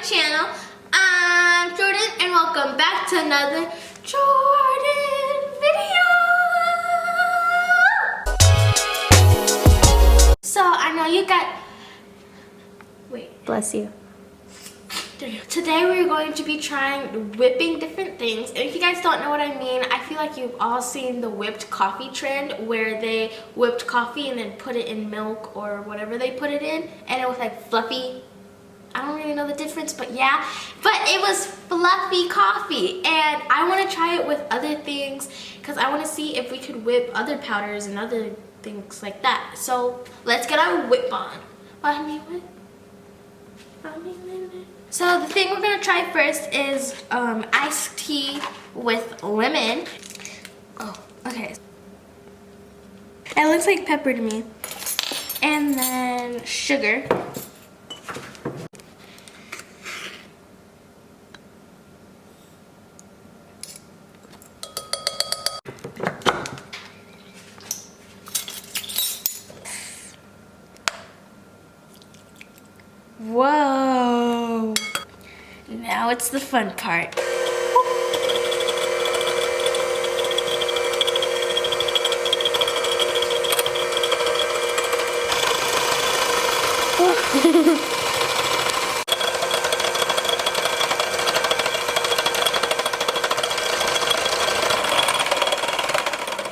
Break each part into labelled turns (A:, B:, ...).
A: channel. I'm Jordan and welcome back to another Jordyn video. So I know you got, wait.
B: Bless you.
A: Today we're going to be trying whipping different things. And if you guys don't know what I mean, I feel like you've all seen the whipped coffee trend where they whipped coffee and then put it in milk or whatever they put it in and it was like fluffy. I don't really know the difference, but yeah. But it was fluffy coffee and I want to try it with other things because I want to see if we could whip other powders and other things like that. So let's get our whip on. So the thing we're gonna try first is iced tea with lemon. Oh, okay. It looks like pepper to me. And then sugar. Whoa. Now it's the fun part.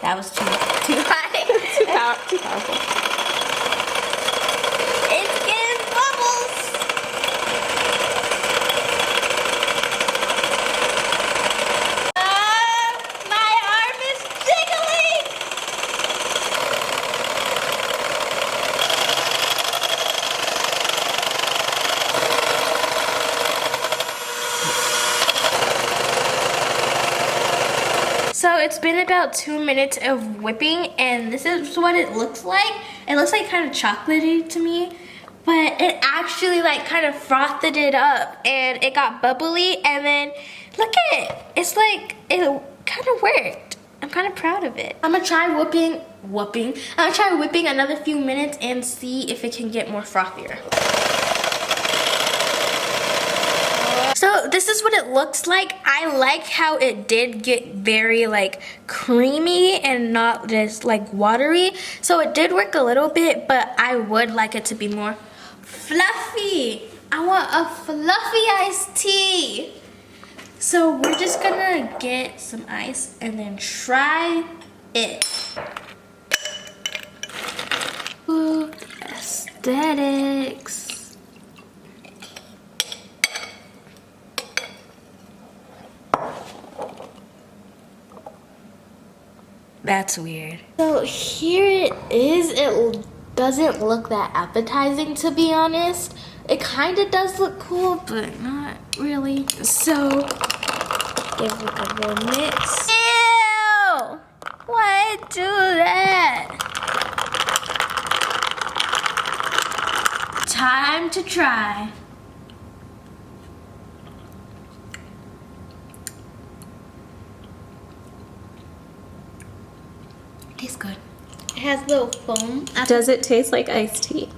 A: That was too high. too powerful. So it's been about 2 minutes of whipping and this is what it looks like. It looks like kind of chocolatey to me, but it actually like kind of frothed it up and it got bubbly and then look at it. It's like, it kind of worked. I'm kind of proud of it. I'm gonna try I'm gonna try whipping another few minutes and see if it can get more frothier. So this is what it looks like. I like how it did get very like creamy and not just like watery. So it did work a little bit, but I would like it to be more fluffy. I want a fluffy iced tea. So we're just gonna get some ice and then try it. Ooh, aesthetics. That's weird. So here it is. It doesn't look that appetizing, to be honest. It kind of does look cool, but not really. So give it a little mix. Ew! Why do that? Time to try. Tastes good. It has little foam.
B: Does it taste like iced tea?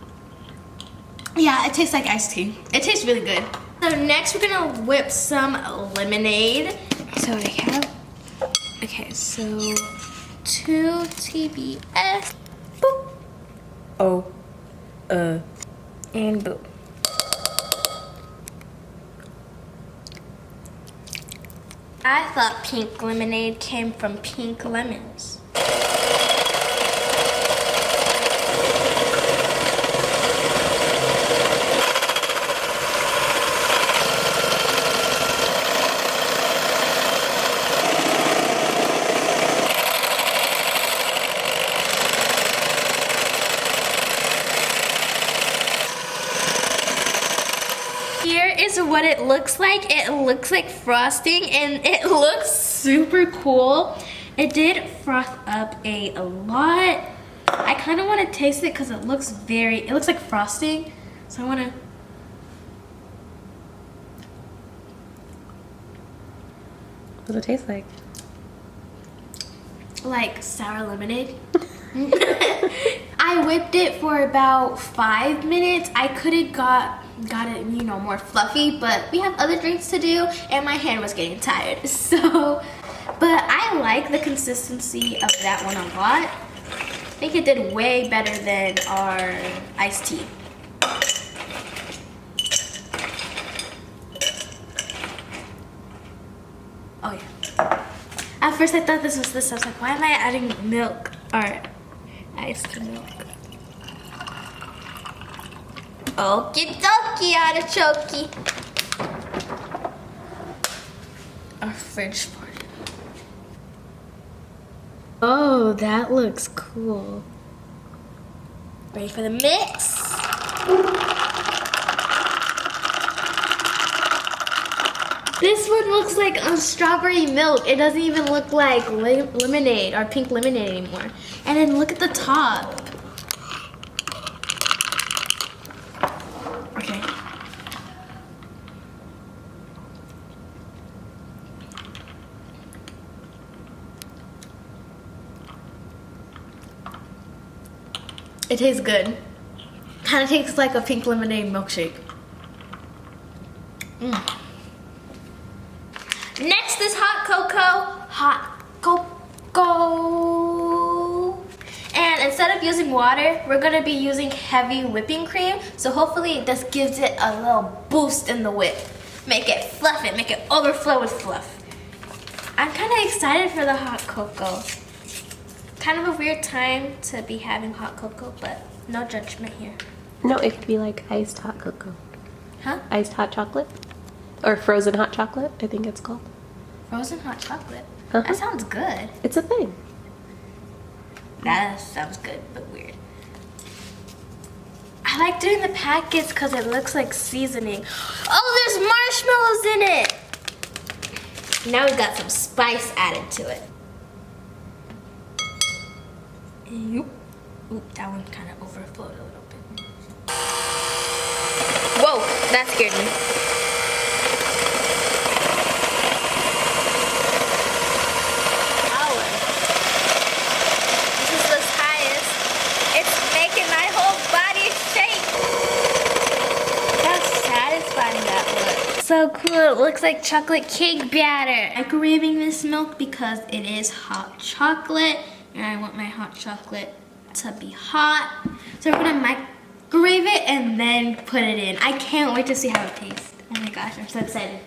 A: Yeah, it tastes like iced tea. It tastes really good. So next we're gonna whip some lemonade. So I have, okay, so 2 TBS. Boop.
B: Oh.
A: And boop. I thought pink lemonade came from pink lemons. Here is what it looks like. It looks like frosting and it looks super cool. It did froth up a lot. I kind of want to taste it because it looks like frosting. So I want to.
B: What does it taste like?
A: Like sour lemonade. I I whipped it for about 5 minutes. I could have got it, you know, more fluffy, but we have other drinks to do and my hand was getting tired. So, but I like the consistency of that one a lot. I think it did way better than our iced tea. Oh yeah. At first I thought this was this. I was like, why am I adding milk or iced milk? Okie dokie, artichoke. Our fridge party. Oh, that looks cool. Ready for the mix? This one looks like strawberry milk. It doesn't even look like lemonade or pink lemonade anymore. And then look at the top. Okay. It tastes good. Kind of tastes like a pink lemonade milkshake. Next is hot cocoa. Hot cocoa. And instead of using water, we're gonna be using heavy whipping cream. So hopefully this gives it a little boost in the whip. Make it fluff it, make it overflow with fluff. I'm kind of excited for the hot cocoa. Kind of a weird time to be having hot cocoa, but no judgment here.
B: No, it could be like iced hot cocoa.
A: Huh?
B: Iced hot chocolate? Or frozen hot chocolate, I think it's called.
A: Frozen hot chocolate?
B: Uh-huh.
A: That sounds good.
B: It's a thing.
A: That sounds good, but weird. I like doing the packets because it looks like seasoning. Oh, there's marshmallows in it! Now we've got some spice added to it. Oop, that one kind of overflowed a little bit. Whoa, that scared me. Power. This is the highest. It's making my whole body shake. How satisfying that looks. So cool, it looks like chocolate cake batter. Microwaving this milk because it is hot chocolate. And I want my hot chocolate to be hot. So we're gonna microwave it and then put it in. I can't wait to see how it tastes. Oh my gosh, I'm so excited.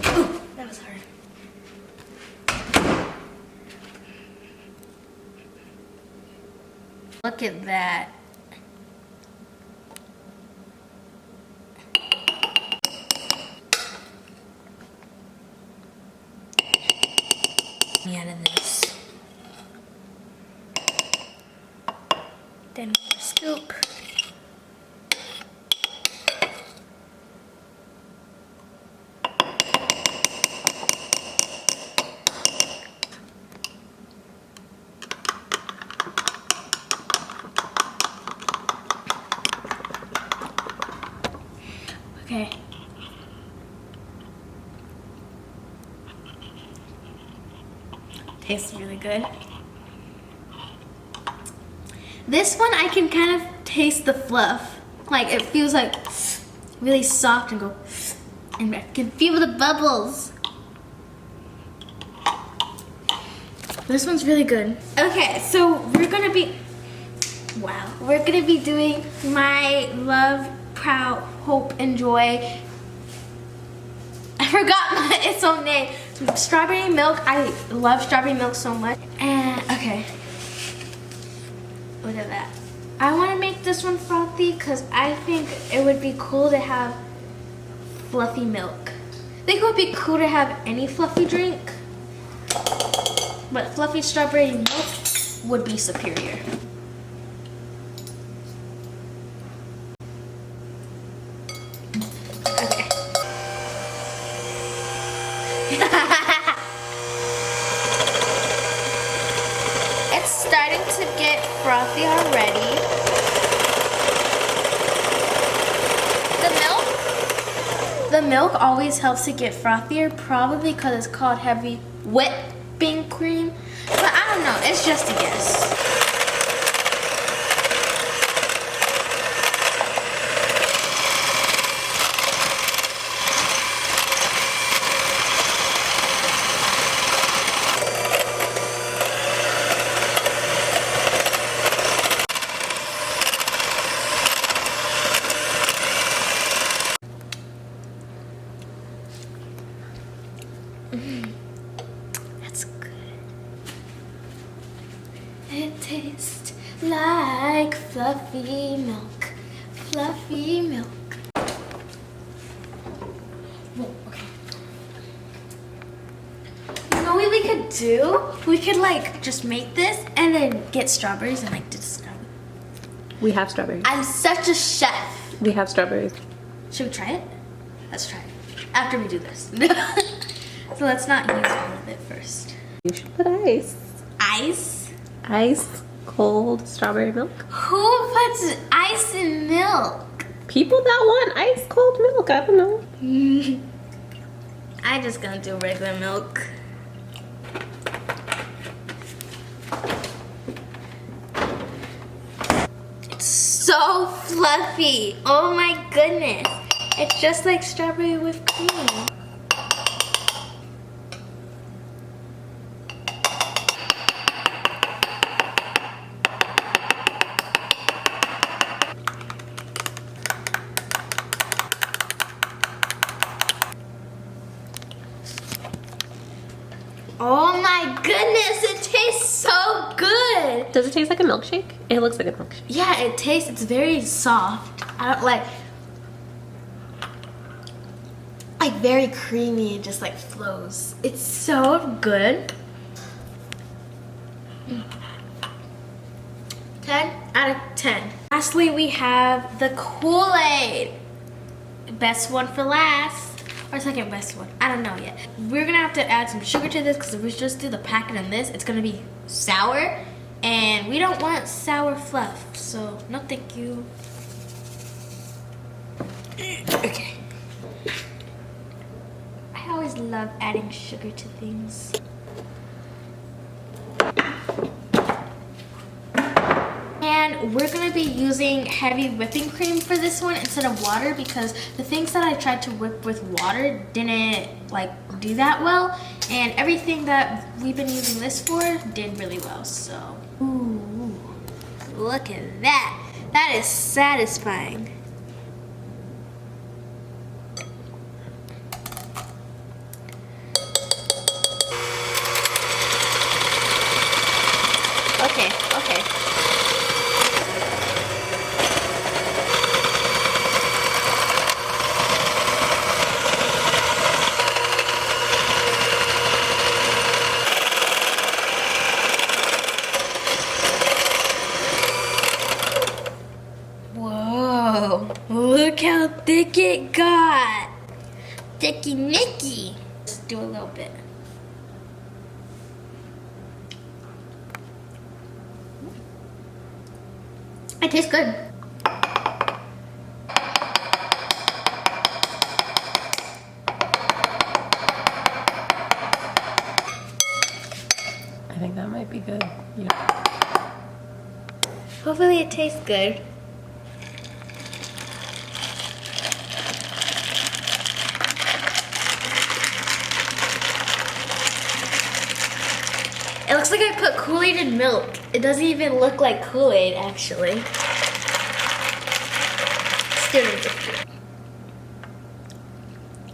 A: Ooh, that was hard. Look at that. Out of this. Then more scoop. Okay. Tastes really good. This one I can kind of taste the fluff. Like it feels like really soft and go, and I can feel the bubbles. This one's really good. Okay, so we're gonna be doing my love, proud, hope, and joy. I forgot its own name. Strawberry milk. I love strawberry milk so much. And okay, look at that. I want to make this one frothy because I think it would be cool to have fluffy milk. I think it would be cool to have any fluffy drink, but fluffy strawberry milk would be superior. Okay. It's starting to get frothy already. The milk The milk always helps it get frothier, probably because it's called heavy whipping cream. But I don't know, it's just a guess. That's good. It tastes like fluffy milk. Fluffy milk. Whoa, okay. You know what we could do? We could like just make this and then get strawberries and like do strawberries.
B: We have strawberries.
A: I'm such a chef.
B: We have strawberries.
A: Should we try it? Let's try it. After we do this. So let's not use all of it first.
B: You should put ice.
A: Ice?
B: Ice, cold strawberry milk.
A: Who puts ice in milk?
B: People that want ice cold milk, I don't know.
A: I'm just gonna do regular milk. It's so fluffy. Oh my goodness. It's just like strawberry whipped cream. Oh my goodness, it tastes so good.
B: Does it taste like a milkshake? It looks like a milkshake.
A: Yeah, it's very soft. I don't like very creamy and just like flows. It's so good. 10 out of 10. Lastly, we have the Kool-Aid. Best one for last. Or second best one. I don't know yet. We're gonna have to add some sugar to this because if we just do the packet in this, it's gonna be sour. And we don't want sour fluff. So, no thank you. Okay. I always love adding sugar to things. And we're gonna be using heavy whipping cream for this one instead of water because the things that I tried to whip with water didn't like do that well. And everything that we've been using this for did really well, so. Ooh, look at that. That is satisfying. Okay. Whoa, look how thick it got. Thicky Nicky. Let's do a little bit. It tastes good.
B: I think that might be good. Yeah.
A: Hopefully it tastes good. It looks like I put Kool-Aid in milk. It doesn't even look like Kool-Aid, actually. Still addictive.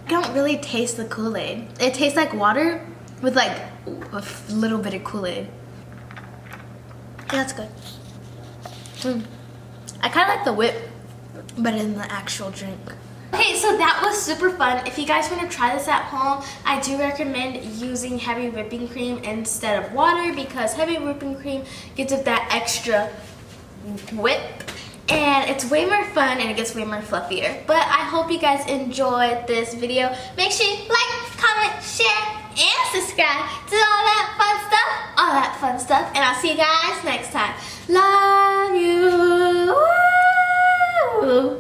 A: I don't really taste the Kool-Aid. It tastes like water with like a little bit of Kool-Aid. Yeah, that's good. I kind of like the whip, but in the actual drink. Okay, so that was super fun. If you guys want to try this at home, I do recommend using heavy whipping cream instead of water because heavy whipping cream gives it that extra whip. And it's way more fun and it gets way more fluffier. But I hope you guys enjoyed this video. Make sure you like, comment, share, and subscribe to all that fun stuff. And I'll see you guys next time. Love you. Woo!